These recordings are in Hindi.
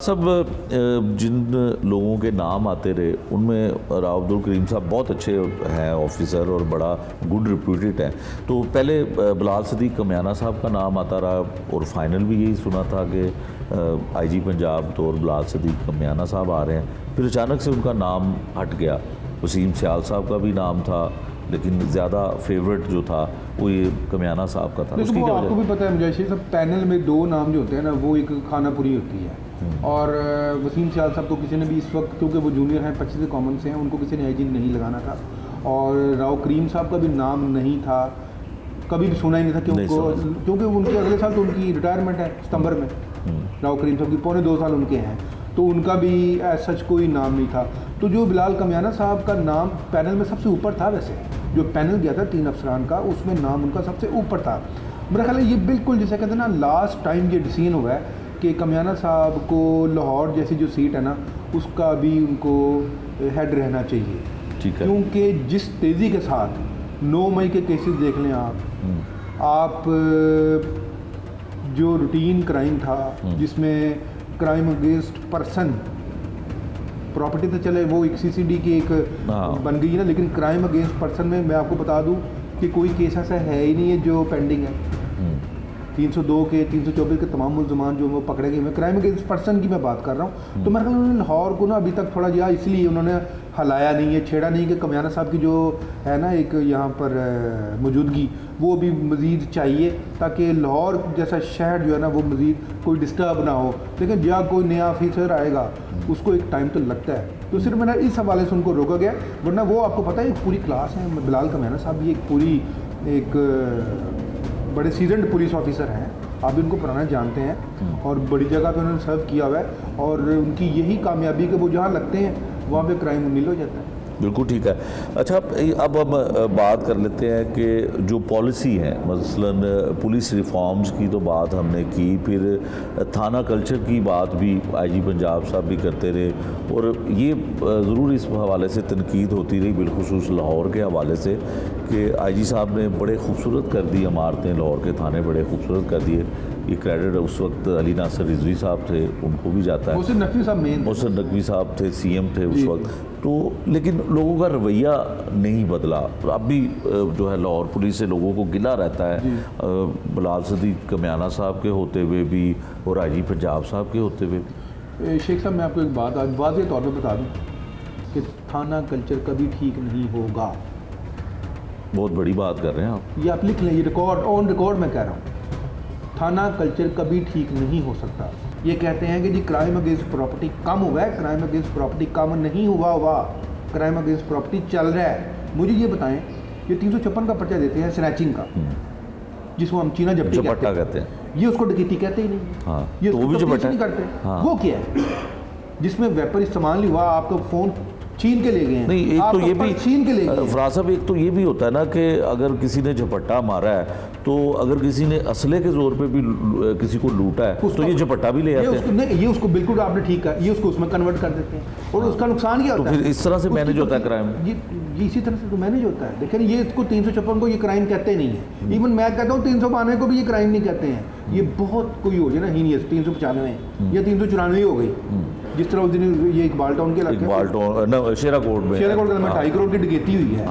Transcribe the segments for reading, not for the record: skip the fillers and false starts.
सब जिन लोगों के नाम आते रहे उनमें राव अब्दुल करीम साहब बहुत अच्छे हैं ऑफिसर और बड़ा गुड रिप्यूटेड हैं। तो पहले बिलाल सदीक कमियाना साहब का नाम आता रहा और फाइनल भी यही सुना था कि आईजी पंजाब तो और बिलाल सदीक कमियाना साहब आ रहे हैं। फिर अचानक से उनका नाम हट गया। वसीम सियाल साहब का भी नाम था लेकिन ज़्यादा फेवरेट जो था वो ये कमियाना साहब का था। उसकी आपको भी पता है मुझे सब पैनल में दो नाम जो होते हैं ना वो एक खानापुरी होती है और वसीम सियाल साहब को किसी ने भी इस वक्त क्योंकि वो जूनियर हैं 25 कॉमन से हैं उनको किसी ने आईजी नहीं लगाना था और राव करीम साहब का भी नाम नहीं था, कभी भी सुना ही नहीं था कि उनको क्योंकि उनके अगले साल तो उनकी रिटायरमेंट है सितंबर में। राव करीम साहब की पौने 2 साल उनके हैं तो उनका भी सच कोई नाम नहीं था। तो जो बिलाल कमियाना साहब का नाम पैनल में सबसे ऊपर था, वैसे जो पैनल गया था 3 अफसरान का उसमें नाम उनका सबसे ऊपर था। मेरा ख्याल है ये बिल्कुल जैसे कहते हैं ना लास्ट टाइम ये डिसीजन हुआ है कि कमियाना साहब को लाहौर जैसी जो सीट है ना उसका भी उनको हेड रहना चाहिए। ठीक है। क्योंकि जिस तेज़ी के साथ 9 मई के केसेस देख लें आप जो रूटीन क्राइम था जिसमें क्राइम अगेंस्ट पर्सन प्रॉपर्टी तो चले वो एक सीसीडी की एक बन गई है ना, लेकिन क्राइम अगेंस्ट पर्सन में मैं आपको बता दूं कि कोई केस ऐसा है ही नहीं है जो पेंडिंग है। 302 के 324 के तमाम मुल्ज़मान जो वो पकड़े गए हैं, क्राइम अगेंस्ट पर्सन की मैं बात कर रहा हूँ। तो मेरे ख्याल उन्होंने लाहौर को ना अभी तक थोड़ा या इसलिए उन्होंने हलाया नहीं है, छेड़ा नहीं कि कमियाना साहब की जो है ना एक यहाँ पर मौजूदगी वो भी मज़ीद चाहिए ताकि लाहौर जैसा शहर जो है ना वो मज़ीद कोई डिस्टर्ब ना हो। लेकिन जब कोई नया ऑफिसर आएगा उसको एक टाइम तो लगता है, तो सिर्फ मैंने इस हवाले से उनको रोका गया, वरना वो आपको पता है एक पूरी क्लास है। बिलाल कमियाना साहब भी एक पूरी एक बड़े सीजनड पुलिस ऑफिसर हैं, आप भी उनको पुराना जानते हैं और बड़ी जगह पे उन्होंने सर्व किया हुआ है और उनकी यही कामयाबी कि वो जहाँ लगते हैं वहाँ पे क्राइम नील हो जाता है। बिल्कुल ठीक है। अच्छा, अब हम बात कर लेते हैं कि जो पॉलिसी है मसलन पुलिस रिफॉर्म्स की तो बात हमने की, फिर थाना कल्चर की बात भी आईजी पंजाब साहब भी करते रहे और ये ज़रूर इस हवाले से तनकीद होती रही बिलखुसूस लाहौर के हवाले से कि आईजी साहब ने बड़े खूबसूरत कर दी इमारतें, लाहौर के थाने बड़े खूबसूरत कर दिए। ये क्रेडिट उस वक्त अली नासिर रिजवी साहब थे उनको भी जाता है, मोहसिन नकवी साहब थे सीएम थे उस वक्त। तो लेकिन लोगों का रवैया नहीं बदला, अब भी जो है लाहौर पुलिस से लोगों को गिला रहता है बिलाल सदीक कमियाना साहब के होते हुए भी और आईजी पंजाब साहब के होते हुए। शेख साहब मैं आपको एक बात आज वाज़ेह तौर पर बता दूँ कि थाना कल्चर कभी ठीक नहीं होगा। बहुत बड़ी बात कर रहे हैं आप, ये आप लिख लें, ये रिकॉर्ड ऑन रिकॉर्ड मैं कह रहा हूँ, थाना कल्चर कभी ठीक नहीं हो सकता। ये कहते हैं कि जी क्राइम अगेंस्ट प्रॉपर्टी कम हुआ है, क्राइम अगेंस्ट प्रॉपर्टी कम नहीं हुआ, क्राइम अगेंस्ट प्रॉपर्टी चल रहा है। मुझे ये बताएं, ये 356 का पर्चा देते हैं स्नैचिंग का जिसको हम चीना झपटी कहते हैं, ये उसको डकैती कहते ही नहीं। हाँ, ये तो वो भी झपटा नहीं करते। हाँ। वो क्या है जिसमें वेपर इस्तेमाल नहीं हुआ, आपका फ़ोन छीन के ले गए हैं। नहीं, एक तो ये भी छीन के ले गए फराज साहब, एक तो ये भी होता है ना कि अगर किसी ने झपट्टा मारा है तो अगर किसी ने असले के जोर पे भी किसी को लूटा है तो ये झपट्टा भी ले आते हैं। नहीं, ये उसको बिल्कुल आपने ठीक कहा, ये उसको उसमें कन्वर्ट कर देते हैं और उसका नुकसान क्या होता है। तो फिर इस तरह से मैनेज होता है क्राइम, ये इसी तरह से तो मैनेज होता है। देखिए ये इसको 356 को ये क्राइम कहते ही नहीं है। इवन मैं कहता हूँ 392 को भी ये क्राइम नहीं कहते हैं। ये बहुत कोई हो जाए ना हीनियस 395 या 394 हो गई, जिस तरह उस दिन ये इकबाल टाउन के इकबाल शेरा कोट में 2.5 करोड़ की डकैती हुई है।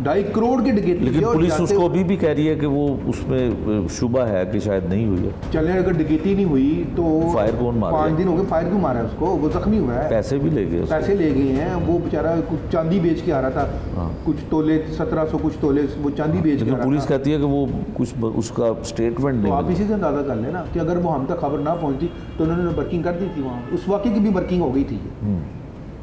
2.5 करोड़ की डकैती, लेकिन पुलिस उसको अभी भी कह रही है कि वो उसमें शुबा है कि शायद नहीं हुई है। चले अगर डकैती नहीं हुई तो फायर कौन मारा? 5 दिन हो गए, फायर क्यों मारा है उसको? वो जख्मी हुआ है, पैसे भी ले गए, पैसे ले गए हैं। वो बेचारा कुछ चांदी बेच के आ रहा था, कुछ तोले 1700 कुछ तोले वो चांदी बेच के आ रहा था। पुलिस कहती है कि वो कुछ उसका स्टेटमेंट नहीं। आप इसी से अंदाजा कर लेना कि अगर वो हम तक खबर ना पहुंचती तो उन्होंने वर्किंग कर दी थी वहाँ, उस वाक़े की भी वर्किंग हो गई थी।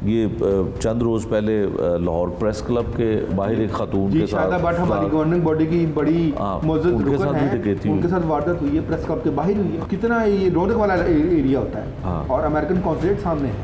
ये चंद रोज़ पहले लाहौर प्रेस क्लब के बाहर एक खातून के साथ हमारी गवर्निंग बॉडी की बड़ी मौजूद उनके साथ वारदात हुई है, प्रेस क्लब के बाहर हुई है। कितना ये रौनक वाला एरिया होता है और अमेरिकन कॉन्सुलेट सामने है।